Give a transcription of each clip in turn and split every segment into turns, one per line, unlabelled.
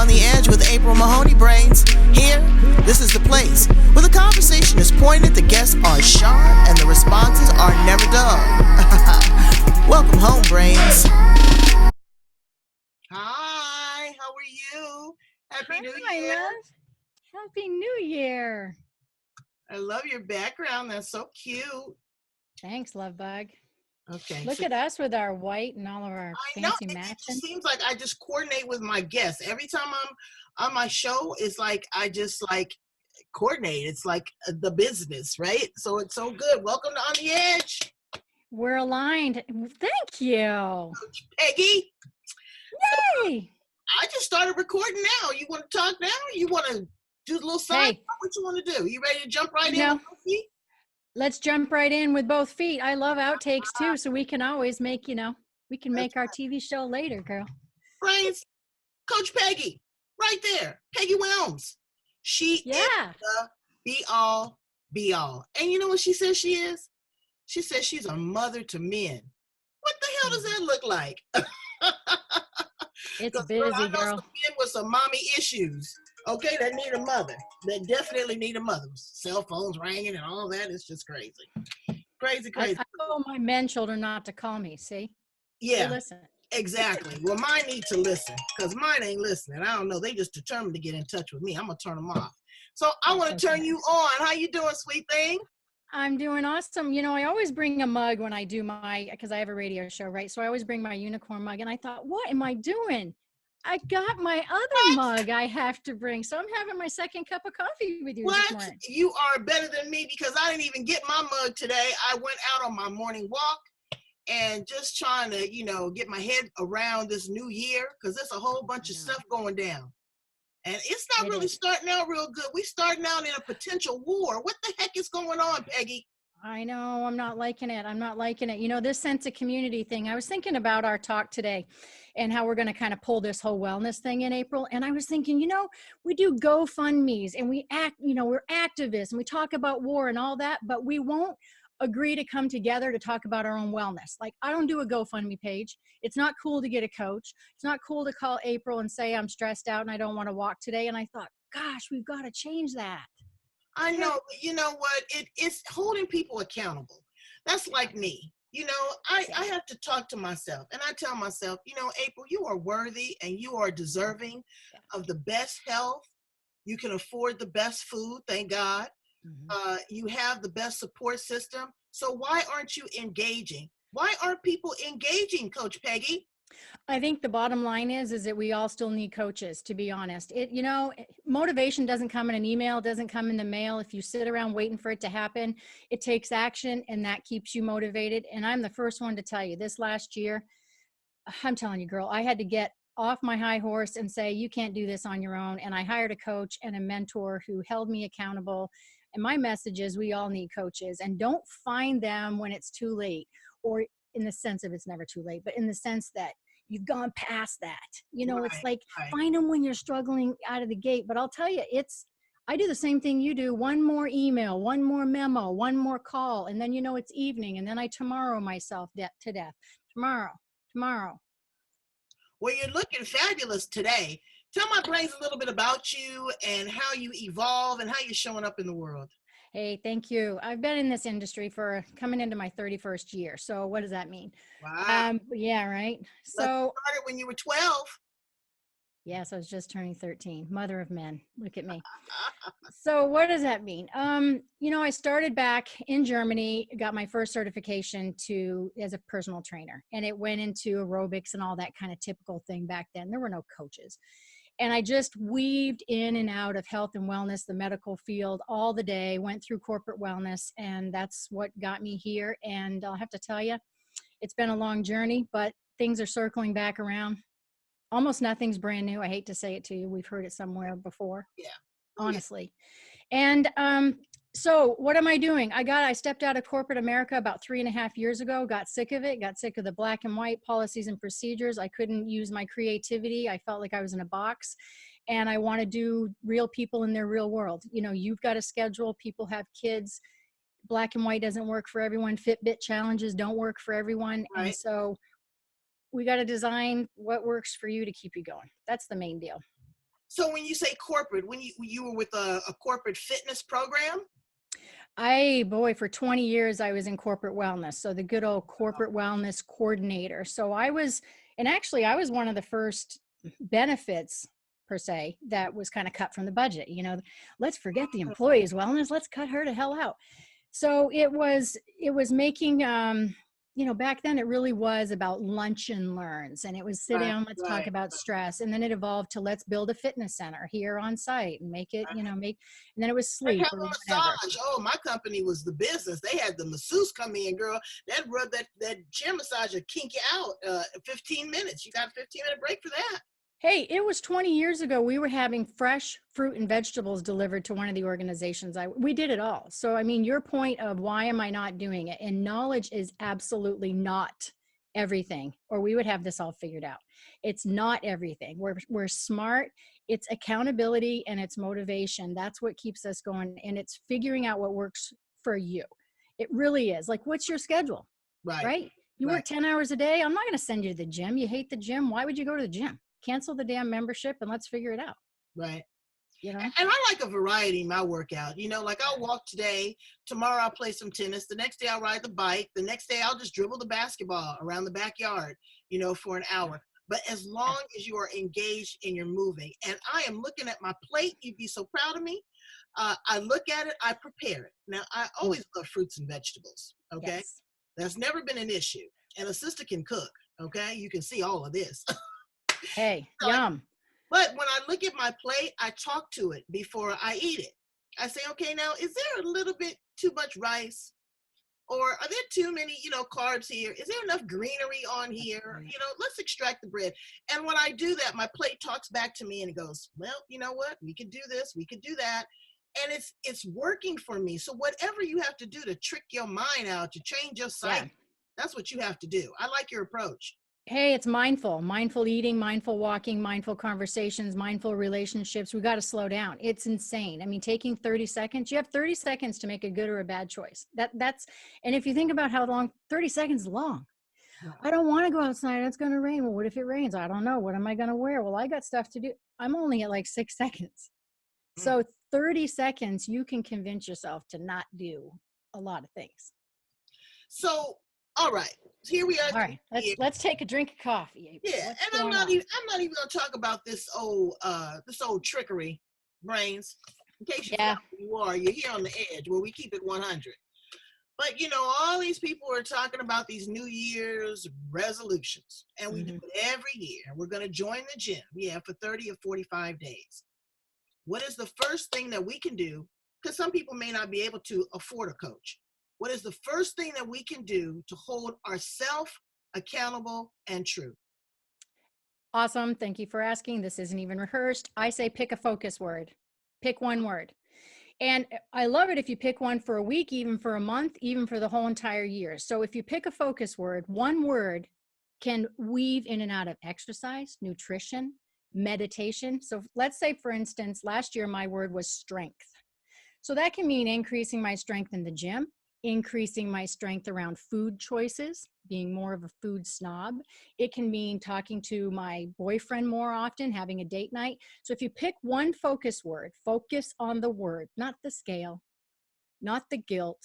On the Edge with April Mahoney Brains. Here, this is the place where the conversation is pointed, the guests are sharp, and the responses are never dull. Welcome home, Brains. Hi, how are you? Happy New Year.
Love. Happy New Year.
I love your background. That's so cute.
Thanks, Love Bug.
Okay.
Look at us with our white and all of our fancy matching.
It seems like I just coordinate with my guests. Every time I'm on my show, it's like I just like coordinate. It's like the business, right? So it's so good. Welcome to On the Edge.
We're aligned. Thank you.
Coach Peggy.
Yay!
I just started recording now. You want to talk now? You want to do a little side?
Hey.
What you want to do? You ready to jump right in with both feet?
Let's jump right in with both feet. I love outtakes too, so we can always make, we can make our TV show later, girl.
Brains, Coach Peggy, right there. Peggy Willms. She is the be-all, be-all. And you know what she says she is? She says she's a mother to men. What the hell does that look like?
It's busy,
I know
girl.
some men with some mommy issues, okay, that need a mother. That definitely need a mother. Cell phones ringing and all that. It's just crazy. Crazy.
I told my men children not to call me, see?
Yeah.
They listen.
Exactly. Well, mine need to listen because mine ain't listening. I don't know. They just determined to get in touch with me. I'm going to turn them off. So I want to turn you on. How you doing, sweet thing?
I'm doing awesome. I always bring a mug when I do because I have a radio show, right? So I always bring my unicorn mug. And I thought, what am I doing? I got my other mug I have to bring. So I'm having my second cup of coffee with you this morning.
You are better than me because I didn't even get my mug today. I went out on my morning walk and just trying to, get my head around this new year because there's a whole bunch of stuff going down. And it's not really starting out real good. We're starting out in a potential war. What the heck is going on, Peggy?
I know. I'm not liking it. This sense of community thing. I was thinking about our talk today and how we're going to kind of pull this whole wellness thing in April. And I was thinking, we do GoFundMes and we act, we're activists and we talk about war and all that, but we won't agree to come together to talk about our own wellness. Like, I don't do a GoFundMe page. It's not cool to get a coach. It's not cool to call April and say I'm stressed out and I don't want to walk today. And I thought, gosh, we've got to change that.
I know, but you know what? It's holding people accountable. That's like me. I have to talk to myself and I tell myself, April, you are worthy and you are deserving of the best health. You can afford the best food, thank God. Mm-hmm. You have the best support system. So why aren't you engaging? Why aren't people engaging, Coach Peggy?
I think the bottom line is that we all still need coaches, to be honest. Motivation doesn't come in an email, doesn't come in the mail. If you sit around waiting for it to happen, it takes action and that keeps you motivated. And I'm the first one to tell you this last year, I'm telling you, girl, I had to get off my high horse and say, you can't do this on your own. And I hired a coach and a mentor who held me accountable. And my message is we all need coaches, and don't find them when it's too late, or in the sense of it's never too late, but in the sense that you've gone past that. It's like find them when you're struggling out of the gate. But I'll tell you, I do the same thing you do. One more email, one more memo, one more call. And then, it's evening. And then I tomorrow myself to death. Tomorrow.
Well, you're looking fabulous today. Tell my brains a little bit about you and how you evolve and how you're showing up in the world.
Hey, thank you. I've been in this industry for coming into my 31st year. So what does that mean?
Wow.
Yeah, right. So
you started when you were 12.
Yes, I was just turning 13. Mother of men. Look at me. So what does that mean? I started back in Germany, got my first certification as a personal trainer, and it went into aerobics and all that kind of typical thing back then. There were no coaches. And I just weaved in and out of health and wellness, the medical field all the day, went through corporate wellness, and that's what got me here. And I'll have to tell you, it's been a long journey, but things are circling back around. Almost nothing's brand new. I hate to say it to you. We've heard it somewhere before.
Yeah.
Honestly. And so what am I doing? I stepped out of corporate America about 3.5 years ago, got sick of it, got sick of the black and white policies and procedures. I couldn't use my creativity. I felt like I was in a box, and I want to do real people in their real world. You've got a schedule. People have kids. Black and white doesn't work for everyone. Fitbit challenges don't work for everyone. Right. And so we got to design what works for you to keep you going. That's the main deal.
So when you say corporate, when you were with a corporate fitness program?
Boy, for 20 years, I was in corporate wellness. So the good old corporate wellness coordinator. So and actually, I was one of the first benefits per se that was kind of cut from the budget. Let's forget the employees' wellness. Let's cut her to hell out. So it was making, back then it really was about lunch and learns, and it was sit
Right,
down, let's talk
right.
about stress. And then it evolved to let's build a fitness center here on site and make it,
Right.
and then it was
Let's
sleep
have
or
a
whatever.
massage. Oh, my company was the business. They had the masseuse come in, girl. That rub that chair massage would kink you out 15 minutes. You got a 15-minute break for that.
Hey, it was 20 years ago. We were having fresh fruit and vegetables delivered to one of the organizations. We did it all. So, I mean, your point of why am I not doing it? And knowledge is absolutely not everything, or we would have this all figured out. It's not everything. We're smart. It's accountability and it's motivation. That's what keeps us going. And it's figuring out what works for you. It really is. Like, what's your schedule?
Right,
Right? You
right,
work 10 hours a day. I'm not going to send you to the gym. You hate the gym. Why would you go to the gym? Cancel the damn membership and let's figure it out.
right.
You know?
And I like a variety in my workout. Like I'll walk today, tomorrow I'll play some tennis, the next day I'll ride the bike, the next day I'll just dribble the basketball around the backyard, for an hour. But as long as you are engaged and you're moving, and I am looking at my plate, you'd be so proud of me. I look at it, I prepare it. Now, I always love fruits and vegetables, okay?
Yes.
That's never been an issue. And a sister can cook, okay? You can see all of this.
Hey,
So
yum.
but when I look at my plate, I talk to it before I eat it. I say, okay, now, is there a little bit too much rice? Or are there too many, carbs here? Is there enough greenery on here? Let's extract the bread. And when I do that, my plate talks back to me and it goes, well, you know what? We could do this, we could do that. And it's working for me. So whatever you have to do to trick your mind out, to change your
Yeah.
psyche, that's what you have to do. I like your approach.
Hey, it's mindful eating, mindful walking, mindful conversations, mindful relationships. We got to slow down. It's insane. I mean, taking 30 seconds, you have 30 seconds to make a good or a bad choice. And if you think about how long, 30 seconds is long. I don't want to go outside. It's going to rain. Well, what if it rains? I don't know. What am I going to wear? Well, I got stuff to do. I'm only at like 6 seconds.
Mm.
So 30 seconds, you can convince yourself to not do a lot of things.
So, all right, here we are.
All right, let's take a drink of coffee.
Yeah,
What's
and I'm
going
not
on?
even going to talk about this old trickery, brains. In case you
Yeah.
you're here on the edge where we keep it 100. But all these people are talking about these New Year's resolutions, and we do it every year. We're going to join the gym, for 30 or 45 days. What is the first thing that we can do? Because some people may not be able to afford a coach. What is the first thing that we can do to hold ourselves accountable and true?
Awesome. Thank you for asking. This isn't even rehearsed. I say pick a focus word. Pick one word. And I love it if you pick one for a week, even for a month, even for the whole entire year. So if you pick a focus word, one word can weave in and out of exercise, nutrition, meditation. So let's say, for instance, last year my word was strength. So that can mean increasing my strength in the gym, increasing my strength around food choices, being more of a food snob. It can mean talking to my boyfriend more often, having a date night. So if you pick one focus word, focus on the word, not the scale, not the guilt,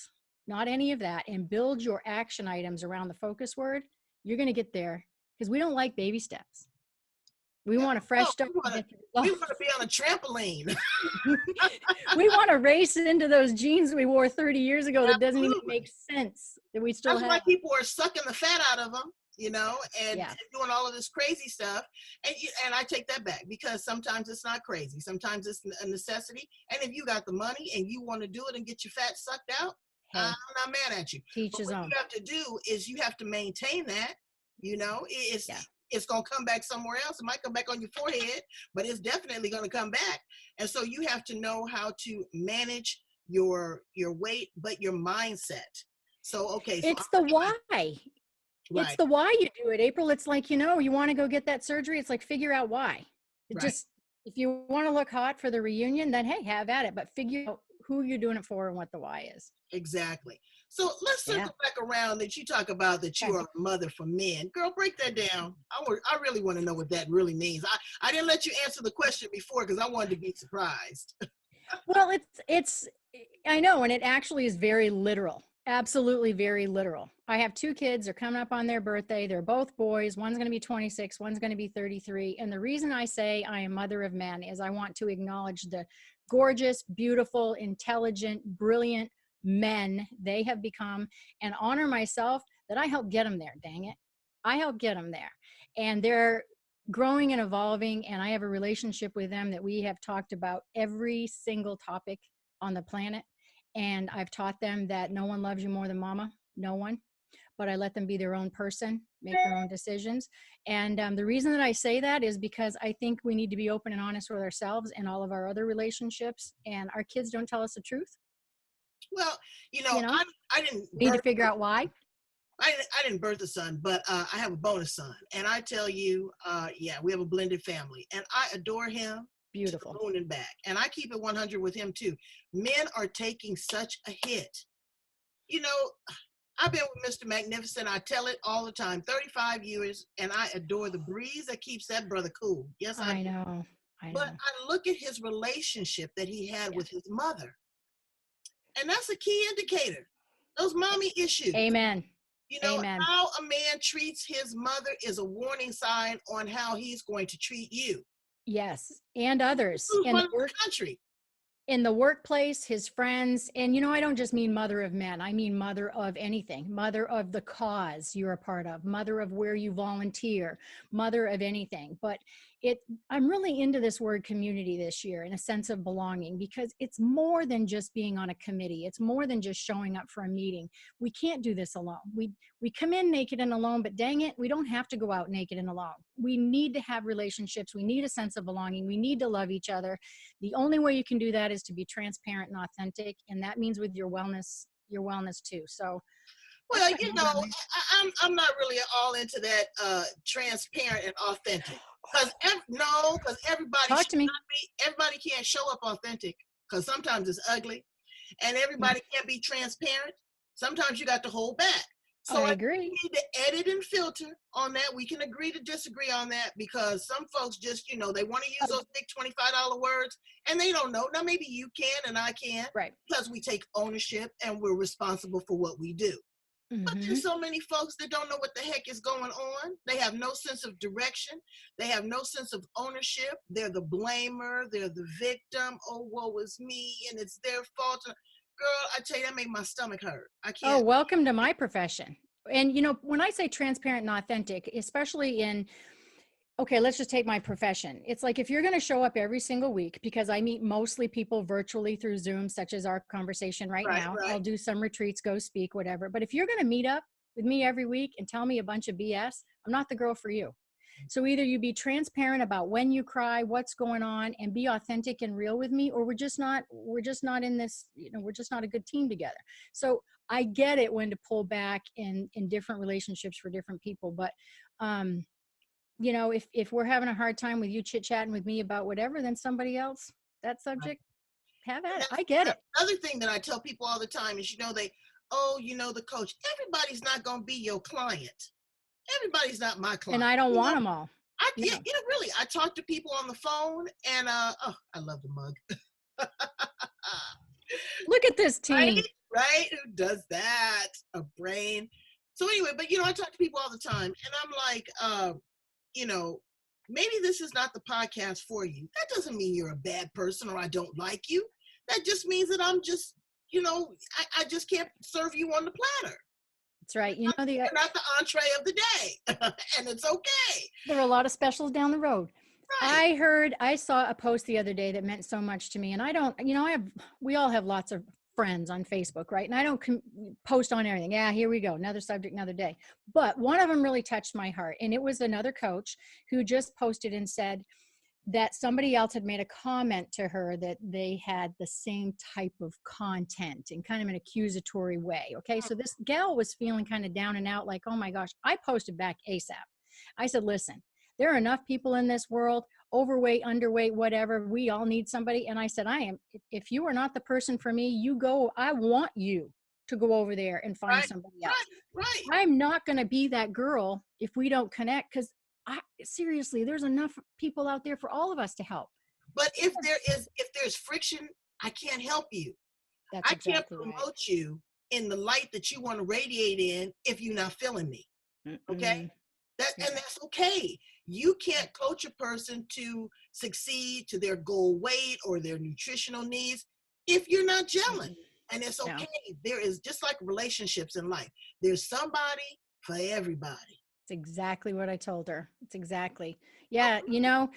not any of that, and build your action items around the focus word, you're going to get there, because we don't like baby steps. We want a fresh start.
We want to be on a trampoline.
We want to race into those jeans we wore 30 years ago that doesn't even make sense that we still
That's
have.
why people are sucking the fat out of them, and doing all of this crazy stuff. And I take that back, because sometimes it's not crazy. Sometimes it's a necessity. And if you got the money and you want to do it and get your fat sucked out,
Hey,
I'm not mad at you.
teach his
What
own.
you have to do is you have to maintain that. It's going to come back somewhere else. It might come back on your forehead, but it's definitely going to come back. And so you have to know how to manage your weight, but your mindset. So, okay. So
It's the why.
right.
It's the why you do it, April. It's like, you want to go get that surgery. It's like, figure out why. Just, if you want to look hot for the reunion, then hey, have at it. But figure out who you're doing it for and what the why is.
Exactly. So let's
Yeah.
circle back around that you talk about that you
Okay.
are a mother for men. Girl, break that down. I really want to know what that really means. I didn't let you answer the question before because I wanted to be surprised.
Well, it's I know, and it actually is very literal. Absolutely very literal. I have two kids. They're coming up on their birthday. They're both boys. One's going to be 26, one's going to be 33. And the reason I say I am mother of men is I want to acknowledge the gorgeous, beautiful, intelligent, brilliant men they have become and honor myself that I helped get them there. Dang it. I helped get them there. And they're growing and evolving, and I have a relationship with them that we have talked about every single topic on the planet. And I've taught them that no one loves you more than mama, no one. But I let them be their own person, make their own decisions. And the reason that I say that is because I think we need to be open and honest with ourselves and all of our other relationships. And our kids don't tell us the truth.
Well,
You know,
I didn't
we need to
birth
figure out why.
I didn't birth a son, but I have a bonus son, and I tell you, yeah, we have a blended family, and I adore him to the
Beautiful.
moon and back, and I keep it 100 with him too. Men are taking such a hit. You know, I've been with Mr. Magnificent. I tell it all the time, 35 years, and I adore the breeze that keeps that brother cool. Yes, I
I
do.
know. I
But
know.
I look at his relationship that he had
Yeah.
with his mother, and that's a key indicator. Those mommy issues.
Amen.
You know,
Amen.
how a man treats his mother is a warning sign on how he's going to treat you.
Yes. And others
Who's running the country?
in the workplace, his friends. And, I don't just mean mother of men. I mean mother of anything, mother of the cause you're a part of, mother of where you volunteer, mother of anything. But I'm really into this word community this year in a sense of belonging, because it's more than just being on a committee. It's more than just showing up for a meeting. We can't do this alone. We come in naked and alone, but dang it, we don't have to go out naked and alone. We need to have relationships. We need a sense of belonging. We need to love each other. The only way you can do that is to be transparent and authentic, and that means with your wellness too. So that's
Well,
what
I'm not really all into that transparent and authentic. Because everybody
talk
should
to me.
not be. Everybody can't show up authentic because sometimes it's ugly, and everybody can't be transparent. Sometimes you got to hold back. So
I
I
agree.
need to edit and filter on that. We can agree to disagree on that because some folks just, they want to use those big $25 words and they don't know. Now, maybe you can and I can
Right.
because we take ownership and we're responsible for what we do. But
Mm-hmm.
there's so many folks that don't know what the heck is going on. They have no sense of direction. They have no sense of ownership. They're the blamer. They're the victim. Oh, woe is me, and it's their fault. Girl, I tell you, that made my stomach hurt. I
Oh,
can't.
welcome to my profession. And, when I say transparent and authentic, especially okay, let's just take my profession. It's like if you're going to show up every single week, because I meet mostly people virtually through Zoom, such as our conversation right
Right,
now.
right.
I'll do some retreats, go speak, whatever. But if you're going to meet up with me every week and tell me a bunch of BS, I'm not the girl for you. So either you be transparent about when you cry, what's going on, and be authentic and real with me, or we're just not in this, we're just not a good team together. So I get it when to pull back in different relationships for different people. But if we're having a hard time with you chit chatting with me about whatever, then somebody else, that subject, have at it. I get it.
Another thing that I tell people all the time is, the coach, everybody's not going to be your client. Everybody's not my
And
client.
I don't want them all.
Yeah,
No.
really, I talk to people on the phone and, I love the mug.
Look at this team.
Right? Who does that? A brain. So anyway, but, I talk to people all the time and I'm like, maybe this is not the podcast for you. That doesn't mean you're a bad person or I don't like you. That just means that I'm just, I just can't serve you on the platter.
That's right.
You're not the entree of the day, and it's okay.
There are a lot of specials down the road.
Right.
I saw a post the other day that meant so much to me, and I don't, we all have lots of friends on Facebook, right? And I don't post on everything. Yeah, here we go. Another subject, another day. But one of them really touched my heart. And it was another coach who just posted and said that somebody else had made a comment to her that they had the same type of content in kind of an accusatory way. Okay. So this gal was feeling kind of down and out, like, oh my gosh. I posted back ASAP. I said, listen, there are enough people in this world, overweight, underweight, whatever. We all need somebody. And I said, if you are not the person for me, you go. I want you. to go over there and find
Right,
somebody else.
right, right.
I'm not going to be that girl if we don't connect, because I seriously, there's enough people out there for all of us to help.
But if there's friction, I can't help you.
That's
I can't
exactly right.
promote you in the light that you want to radiate in if you're not feeling me. Okay? And that's okay. You can't coach a person to succeed to their goal weight or their nutritional needs if you're not gelling. And it's okay. There is, just like relationships in life, there's somebody for everybody.
It's exactly what I told her. It's exactly. Yeah. You know,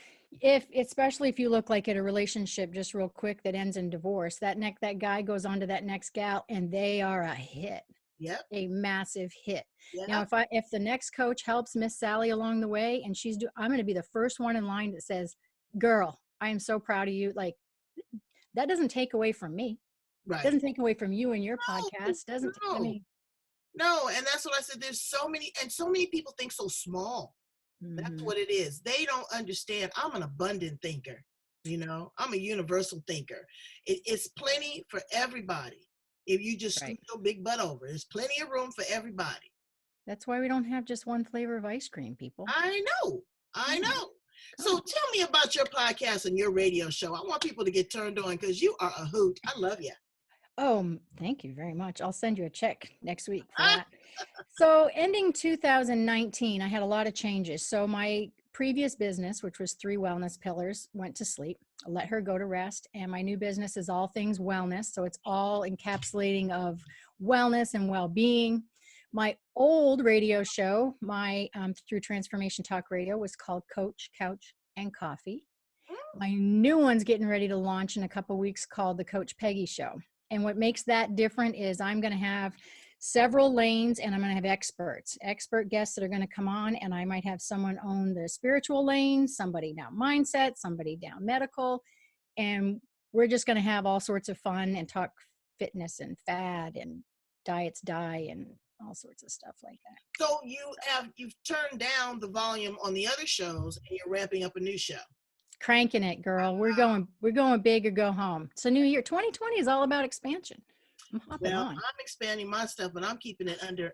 especially if you look like at a relationship just real quick that ends in divorce, that guy goes on to that next gal and they are a hit.
Yep.
A massive hit.
Yep.
Now, if the next coach helps Miss Sally along the way and I'm going to be the first one in line that says, girl, I am so proud of you. Like, that doesn't take away from me.
Right.
Doesn't take away from you and your podcast. Doesn't.
No.
I mean,
no, and that's what I said. There's so many people think so small. That's what it is. They don't understand. I'm an abundant thinker. You know, I'm a universal thinker. It's plenty for everybody. If you just scoot your big butt over, there's plenty of room for everybody.
That's why we don't have just one flavor of ice cream, people.
I know. So tell me about your podcast and your radio show. I want people to get turned on because you are a hoot. I love you.
Oh, thank you very much. I'll send you a check next week for that. So ending 2019, I had a lot of changes. So my previous business, which was 3 wellness pillars, went to sleep. I let her go to rest. And my new business is all things wellness. So it's all encapsulating of wellness and well-being. My old radio show, my through Transformation Talk Radio, was called Coach, Couch, and Coffee. My new one's getting ready to launch in a couple of weeks, called the Coach Peggy Show. And what makes that different is I'm going to have several lanes, and I'm going to have expert guests that are going to come on, and I might have someone own the spiritual lane, somebody down mindset, somebody down medical, and we're just going to have all sorts of fun and talk fitness and fad and diets die and all sorts of stuff like that.
So you've turned down the volume on the other shows and you're ramping up a new show.
Cranking it, girl. We're going big or go home. So new year 2020 is all about expansion. I'm hopping on.
I'm expanding my stuff, but I'm keeping it under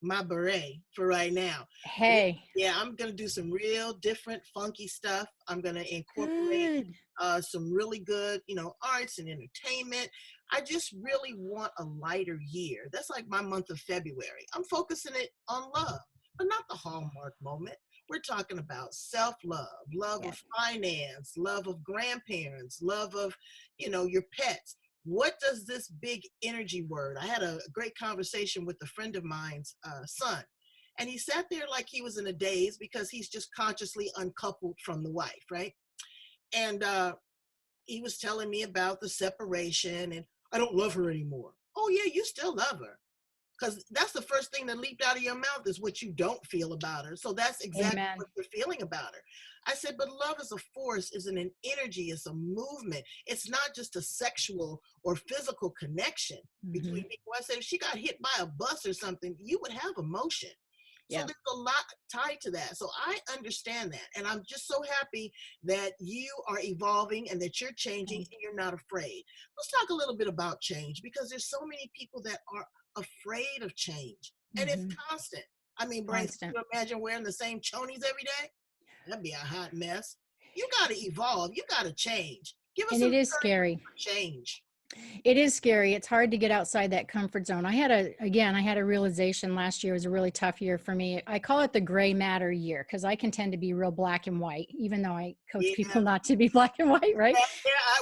my beret for right now.
Hey.
Yeah, I'm going to do some real different funky stuff. I'm going to incorporate some really good, arts and entertainment. I just really want a lighter year. That's like my month of February. I'm focusing it on love, but not the Hallmark moment. We're talking about self-love, love of finance, love of grandparents, love of, your pets. What does this big energy word? I had a great conversation with a friend of mine's son, and he sat there like he was in a daze because he's just consciously uncoupled from the wife, right? And he was telling me about the separation, and I don't love her anymore. Oh yeah, you still love her. Because that's the first thing that leaped out of your mouth is what you don't feel about her. So that's exactly what you're feeling about her. I said, but love is a force, is an energy, it's a movement. It's not just a sexual or physical connection between people. I said, if she got hit by a bus or something, you would have emotion. So there's a lot tied to that. So I understand that. And I'm just so happy that you are evolving and that you're changing and you're not afraid. Let's talk a little bit about change, because there's so many people that are afraid of change, and it's constant. I mean, Brain, can you imagine wearing the same chonies every day? That'd be a hot mess. You got to evolve. You got to change. Give us.
And it is scary.
Change.
It is scary. It's hard to get outside that comfort zone. I had a realization last year was a really tough year for me. I call it the gray matter year because I can tend to be real black and white, even though I coach people not to be black and white, right?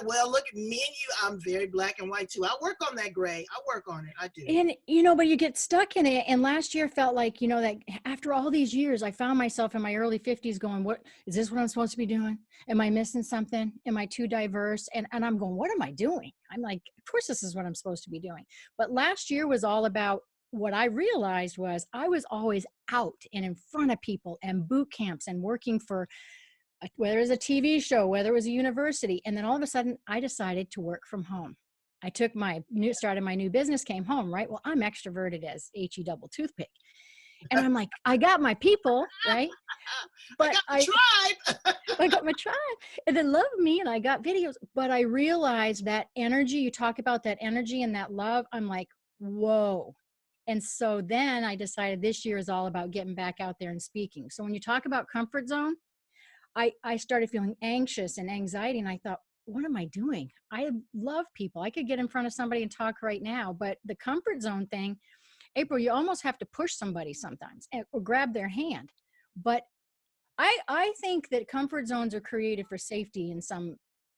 Well, look at me and you. I'm very black and white too. I work on that gray. I work on it. I do.
And, but you get stuck in it. And last year felt like, that after all these years, I found myself in my early 50s going, what is this what I'm supposed to be doing? Am I missing something? Am I too diverse? And I'm going, what am I doing? I'm like, of course, this is what I'm supposed to be doing. But last year was all about what I realized was I was always out and in front of people and boot camps and working for, whether it was a TV show, whether it was a university. And then all of a sudden I decided to work from home. I took started my new business, came home, right? Well, I'm extroverted as HE double toothpick. And I'm like, I got my people, right? But I got my tribe and they love me and I got videos, but I realized that energy, you talk about that energy and that love. I'm like, whoa. And so then I decided this year is all about getting back out there and speaking. So when you talk about comfort zone, I started feeling anxious and anxiety. And I thought, what am I doing? I love people. I could get in front of somebody and talk right now. But the comfort zone thing, April, you almost have to push somebody sometimes or grab their hand. But I think that comfort zones are created for safety in some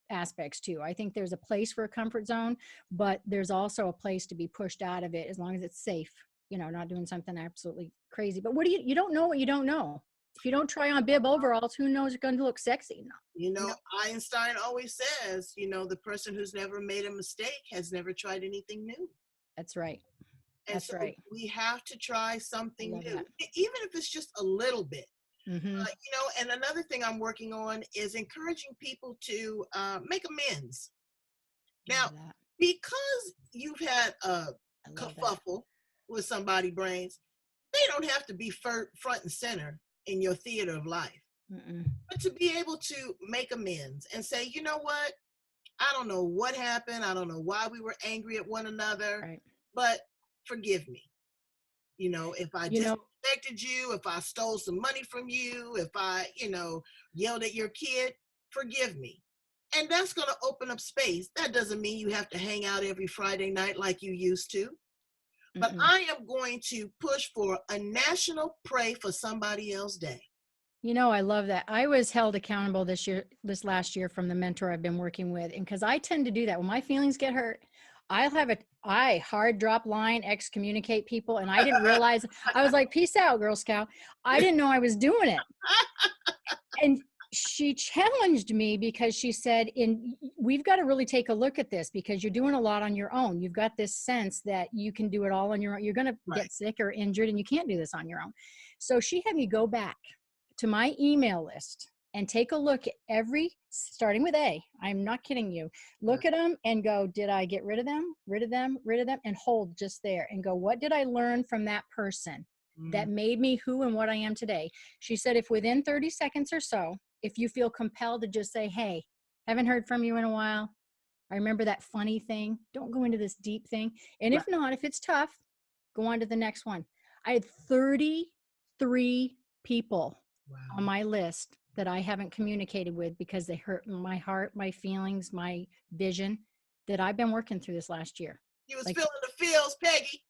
aspects too. I think there's a place for a comfort zone, but there's also a place to be pushed out of it as long as it's safe, not doing something absolutely crazy. But you don't know what you don't know. If you don't try on bib overalls, who knows you're going to look sexy?
Einstein always says, the person who's never made a mistake has never tried anything new.
That's right.
And
That's
so
right.
we have to try something new,
that.
even if it's just a little bit.
Mm-hmm.
And another thing I'm working on is encouraging people to make amends. Now, because you've had a kerfuffle with somebody, brains, they don't have to be front and center in your theater of life.
Mm-mm.
But to be able to make amends and say, you know what? I don't know what happened. I don't know why we were angry at one another,
Right.
but forgive me. If I disrespected you, if I stole some money from you, if I, yelled at your kid, forgive me. And that's going to open up space. That doesn't mean you have to hang out every Friday night like you used to. But I am going to push for a National Pray for Somebody Else Day.
I love that. I was held accountable this last year from the mentor I've been working with. And because I tend to do that when my feelings get hurt, I hard drop line, excommunicate people. And I didn't realize, I was like, peace out, Girl Scout. I didn't know I was doing it. And she challenged me because she said, we've got to really take a look at this because you're doing a lot on your own. You've got this sense that you can do it all on your own. You're going to get sick or injured and you can't do this on your own. So she had me go back to my email list and take a look at starting with A, I'm not kidding you, look at them and go, did I get rid of them, and hold just there and go, what did I learn from that person that made me who and what I am today? She said, if within 30 seconds or so, if you feel compelled to just say, hey, haven't heard from you in a while. I remember that funny thing. Don't go into this deep thing. And if not, if it's tough, go on to the next one. I had 33 people on my list that I haven't communicated with because they hurt my heart, my feelings, my vision that I've been working through this last year.
You was feeling the feels, Peggy.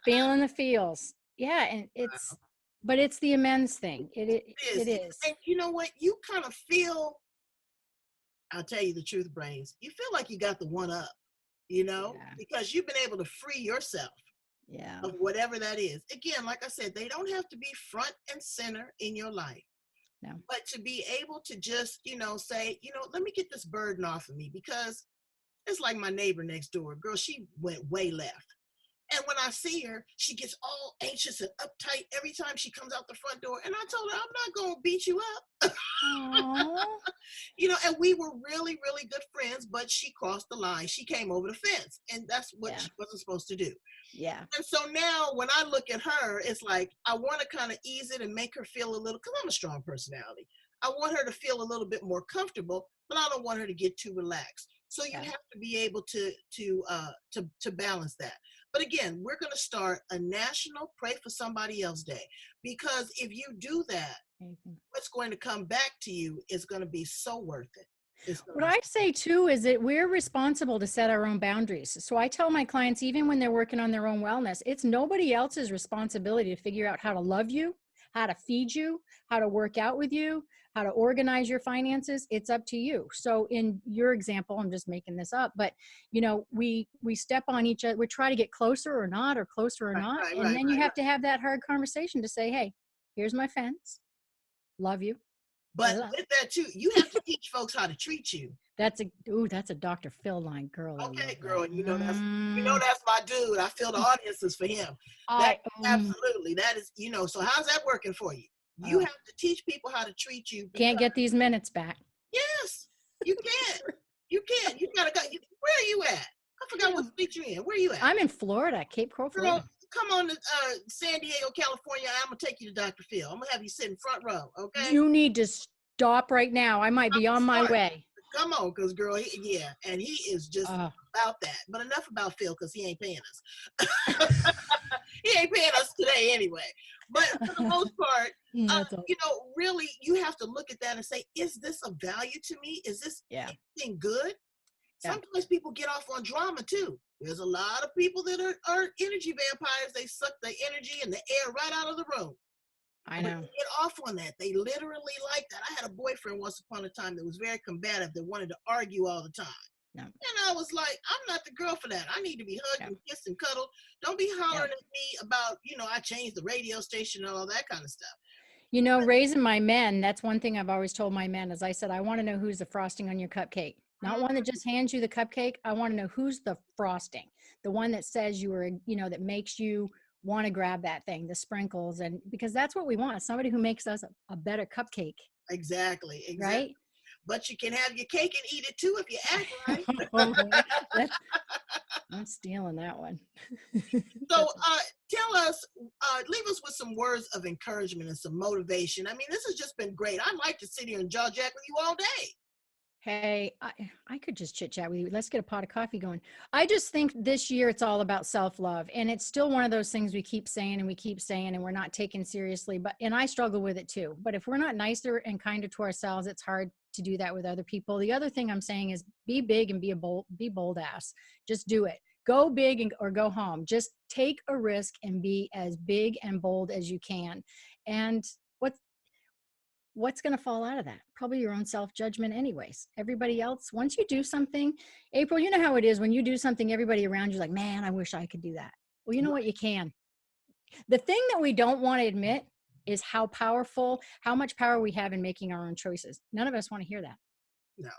Feeling the feels. Yeah. And but it's the amends thing. It is.
And you know what? You kind of feel, I'll tell you the truth, brains. You feel like you got the one up, because you've been able to free yourself. Of whatever that is. Again, like I said, they don't have to be front and center in your life. No. But to be able to just, say, let me get this burden off of me because it's like my neighbor next door. Girl, she went way left. And when I see her, she gets all anxious and uptight every time she comes out the front door. And I told her, I'm not going to beat you up. And we were really, really good friends, but she crossed the line. She came over the fence. And that's what she wasn't supposed to do.
Yeah.
And so now when I look at her, it's like, I want to kind of ease it and make her feel a little, because I'm a strong personality. I want her to feel a little bit more comfortable, but I don't want her to get too relaxed. So you have to be able to balance that. But again, we're going to start a National Pray for Somebody Else Day, because if you do that, what's going to come back to you is going to be so worth it.
What I say too is that we're responsible to set our own boundaries. So I tell my clients, even when they're working on their own wellness, it's nobody else's responsibility to figure out how to love you, how to feed you, how to work out with you, how to organize your finances. It's up to you. So in your example, I'm just making this up, but we step on each other. We try to get closer or not. And then you have to have that hard conversation to say, hey, here's my fence. Love you.
But with that too, you have to teach folks how to treat you.
That's a Dr. Phil line, girl.
Okay, girl. That's my dude. I feel the audience is for him. Absolutely. That is, so how's that working for you? You have to teach people how to treat you.
Can't get these minutes back.
Yes, you can. You can. You gotta go. Where are you at? I forgot what state you're in. Where are you at?
I'm in Florida, Cape Coral, Florida.
Girl, come on to San Diego, California. I'm gonna take you to Dr. Phil. I'm gonna have you sit in front row. Okay.
You need to stop right now. I might be on my way.
Come on, because girl, and he is just about that. But enough about Phil, because he ain't paying us. He ain't paying us today anyway. But for the most part,
That's all.
you know, really, you have to look at that and say, is this of value to me? Is this anything good?
Yeah.
Sometimes people get off on drama too. There's a lot of people that are energy vampires. They suck the energy and the air right out of the room.
I know.
But they get off on that. They literally like that. I had a boyfriend once upon a time that was very combative, that wanted to argue all the time.
No.
And I was like, I'm not the girl for that. I need to be hugged and kissed and cuddled. Don't be hollering at me about, you know, I changed the radio station and all that kind of stuff.
You know, raising my men, that's one thing I've always told my men. As I said, I want to know who's the frosting on your cupcake. Not one that just hands you the cupcake. I want to know who's the frosting, the one that says you are, you know, that makes you want to grab that thing, the sprinkles. And because that's what we want, somebody who makes us a better cupcake.
Exactly.
Right?
But you can have your cake and eat it too if you act right.
I'm stealing that one.
So tell us, leave us with some words of encouragement and some motivation. I mean, this has just been great. I'd like to sit here and jaw jack with you all day.
Hey, I could just chit chat with you. Let's get a pot of coffee going. I just think this year it's all about self-love. And it's still one of those things we keep saying and we're not taken seriously. And I struggle with it too. But if we're not nicer and kinder to ourselves, it's hard to do that with other people. The other thing I'm saying is be big and be bold ass. Just do it. Go big or go home. Just take a risk and be as big and bold as you can. And what's going to fall out of that? Probably your own self-judgment anyways. Everybody else, once you do something, April, you know how it is when you do something, everybody around you is like, man, I wish I could do that. Well, you know what? You can. The thing that we don't want to admit is how much power we have in making our own choices. None of us want to hear that.
No.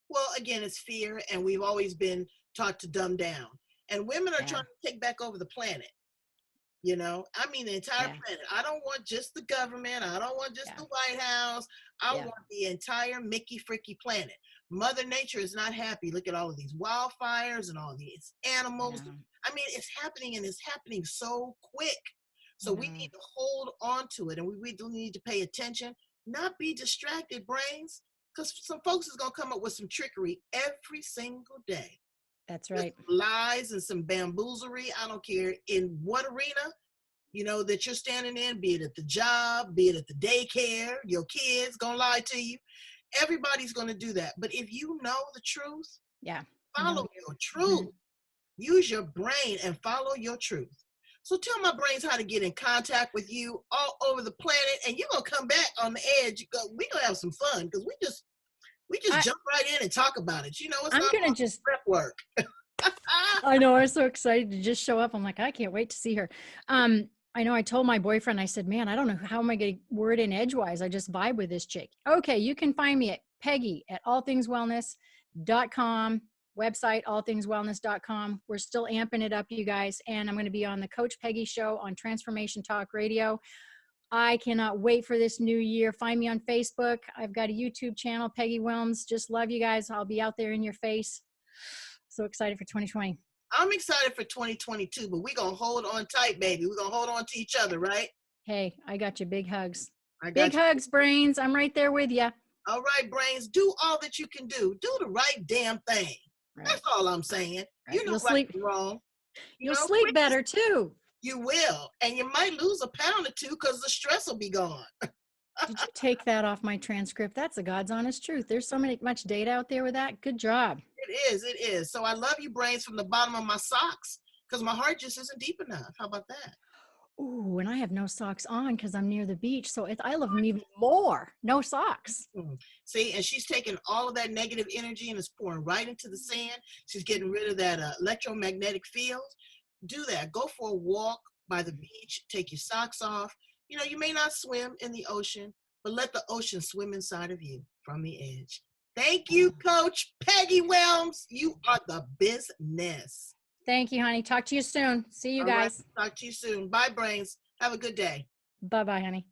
Well, again, it's fear, and we've always been taught to dumb down. And women are trying to take back over the planet. You know, I mean, the entire planet. I don't want just the government. I don't want just the White House. I want the entire Mickey Fricky planet. Mother Nature is not happy. Look at all of these wildfires and all these animals. I mean, it's happening, and it's happening so quick. So we need to hold on to it, and we do need to pay attention, not be distracted, brains, because some folks is going to come up with some trickery every single day.
That's right.
Lies and some bamboozlery. I don't care in what arena, you know, that you're standing in, be it at the job, be it at the daycare, your kids gonna lie to you. Everybody's gonna do that. But if you know the truth, follow your truth. Use your brain and follow your truth. So tell my brains how to get in contact with you all over the planet, and you're gonna come back on the edge. We're gonna have some fun because we just jump right in and talk about it. You know, it's not prep work.
I know. I was so excited to just show up. I'm like, I can't wait to see her. I know I told my boyfriend, I said, man, I don't know how am I going to word in edgewise. I just vibe with this chick. Okay. You can find me at Peggy at allthingswellness.com, website, allthingswellness.com. We're still amping it up, you guys. And I'm going to be on the Coach Peggy Show on Transformation Talk Radio. I cannot wait for this new year. Find me on Facebook. I've got a YouTube channel, Peggy Willms. Just love you guys. I'll be out there in your face. So excited for 2020.
I'm excited for 2022, but we're going to hold on tight, baby. We're going to hold on to each other, right?
Hey, I got you. Big hugs. Big hugs, brains. I'm right there with you.
All right, brains. Do all that you can do. Do the right damn thing. Right. That's all I'm saying. Right. You know right and wrong.
You'll sleep better, too.
You will. And you might lose a pound or two because the stress will be gone.
Did you take that off my transcript? That's the God's honest truth. There's so much data out there with that. Good job.
It is. So I love you, brains, from the bottom of my socks because my heart just isn't deep enough. How about that?
Ooh, and I have no socks on because I'm near the beach. So I love them even more. No socks.
See, and she's taking all of that negative energy and it's pouring right into the sand. She's getting rid of that electromagnetic field. Do that. Go for a walk by the beach. Take your socks off. You know, you may not swim in the ocean, but let the ocean swim inside of you from the edge. Thank you, Coach Peggy Willms. You are the business.
Thank you, honey. Talk to you soon. See you guys.
Right. Talk to you soon. Bye, brains. Have a good day.
Bye-bye, honey.